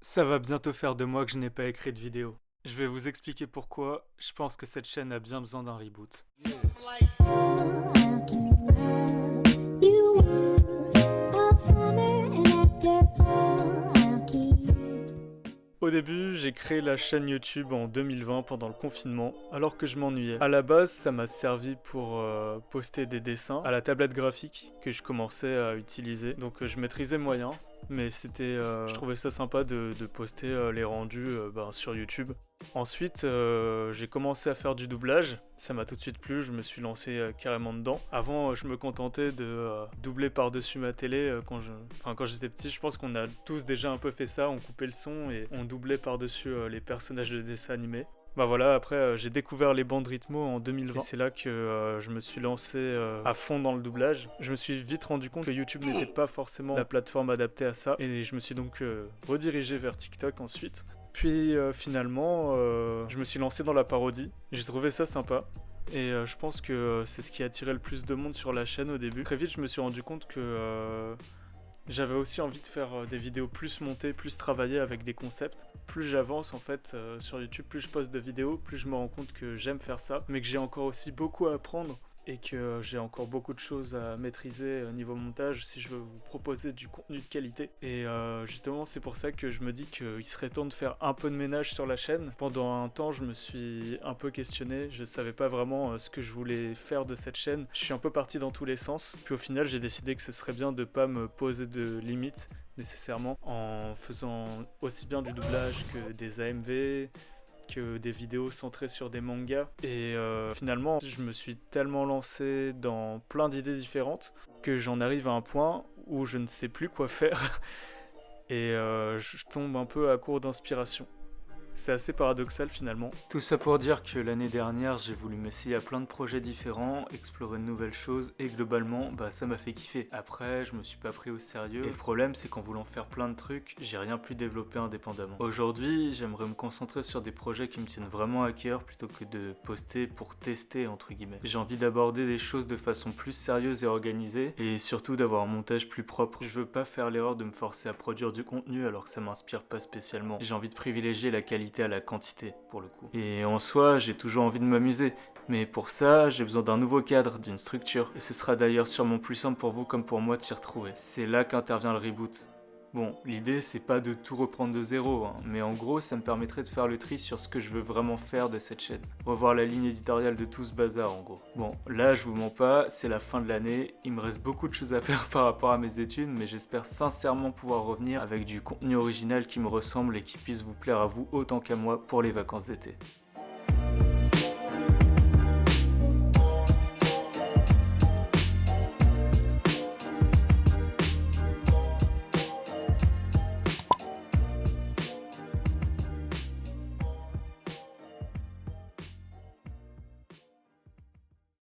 Ça va bientôt faire 2 mois que je n'ai pas écrit de vidéo. Je vais vous expliquer pourquoi. Je pense que cette chaîne a bien besoin d'un reboot. Au début, j'ai créé la chaîne YouTube en 2020 pendant le confinement, alors que je m'ennuyais. À la base, ça m'a servi pour poster des dessins à la tablette graphique que je commençais à utiliser. Donc je maîtrisais moyen, mais je trouvais ça sympa de poster les rendus sur YouTube. Ensuite, j'ai commencé à faire du doublage. Ça m'a tout de suite plu, je me suis lancé carrément dedans. Avant, je me contentais de doubler par-dessus ma télé quand j'étais petit. Je pense qu'on a tous déjà un peu fait ça. On coupait le son et on doublait par-dessus les personnages de dessins animés. Bah voilà, après j'ai découvert les bandes rythmo en 2020 et c'est là que je me suis lancé à fond dans le doublage. Je me suis vite rendu compte que YouTube n'était pas forcément la plateforme adaptée à ça et je me suis donc redirigé vers TikTok ensuite. Puis finalement, je me suis lancé dans la parodie. J'ai trouvé ça sympa. Et je pense que c'est ce qui a attiré le plus de monde sur la chaîne au début. Très vite, je me suis rendu compte que j'avais aussi envie de faire des vidéos plus montées, plus travaillées avec des concepts. Plus j'avance en fait sur YouTube, plus je poste de vidéos, plus je me rends compte que j'aime faire ça, mais que j'ai encore aussi beaucoup à apprendre et que j'ai encore beaucoup de choses à maîtriser au niveau montage si je veux vous proposer du contenu de qualité. Et justement, c'est pour ça que je me dis qu'il serait temps de faire un peu de ménage sur la chaîne. Pendant un temps, je me suis un peu questionné, je savais pas vraiment ce que je voulais faire de cette chaîne. Je suis un peu parti dans tous les sens. Puis au final, j'ai décidé que ce serait bien de pas me poser de limites nécessairement en faisant aussi bien du doublage que des AMV, que des vidéos centrées sur des mangas. Et finalement, je me suis tellement lancé dans plein d'idées différentes que j'en arrive à un point où je ne sais plus quoi faire et je tombe un peu à court d'inspiration. C'est assez paradoxal finalement. Tout ça pour dire que l'année dernière, j'ai voulu m'essayer à plein de projets différents, explorer de nouvelles choses et globalement, ça m'a fait kiffer. Après, je me suis pas pris au sérieux et le problème, c'est qu'en voulant faire plein de trucs, j'ai rien pu développer indépendamment. Aujourd'hui, j'aimerais me concentrer sur des projets qui me tiennent vraiment à cœur plutôt que de poster pour tester entre guillemets. J'ai envie d'aborder les choses de façon plus sérieuse et organisée et surtout d'avoir un montage plus propre. Je veux pas faire l'erreur de me forcer à produire du contenu alors que ça m'inspire pas spécialement. J'ai envie de privilégier la qualité à la quantité pour le coup. Et en soi, j'ai toujours envie de m'amuser. Mais pour ça, j'ai besoin d'un nouveau cadre, d'une structure. Et ce sera d'ailleurs sûrement plus simple pour vous comme pour moi de s'y retrouver. C'est là qu'intervient le reboot. Bon, l'idée c'est pas de tout reprendre de zéro, mais en gros ça me permettrait de faire le tri sur ce que je veux vraiment faire de cette chaîne. Revoir la ligne éditoriale de tout ce bazar en gros. Bon, là je vous mens pas, c'est la fin de l'année, il me reste beaucoup de choses à faire par rapport à mes études, mais j'espère sincèrement pouvoir revenir avec du contenu original qui me ressemble et qui puisse vous plaire à vous autant qu'à moi pour les vacances d'été.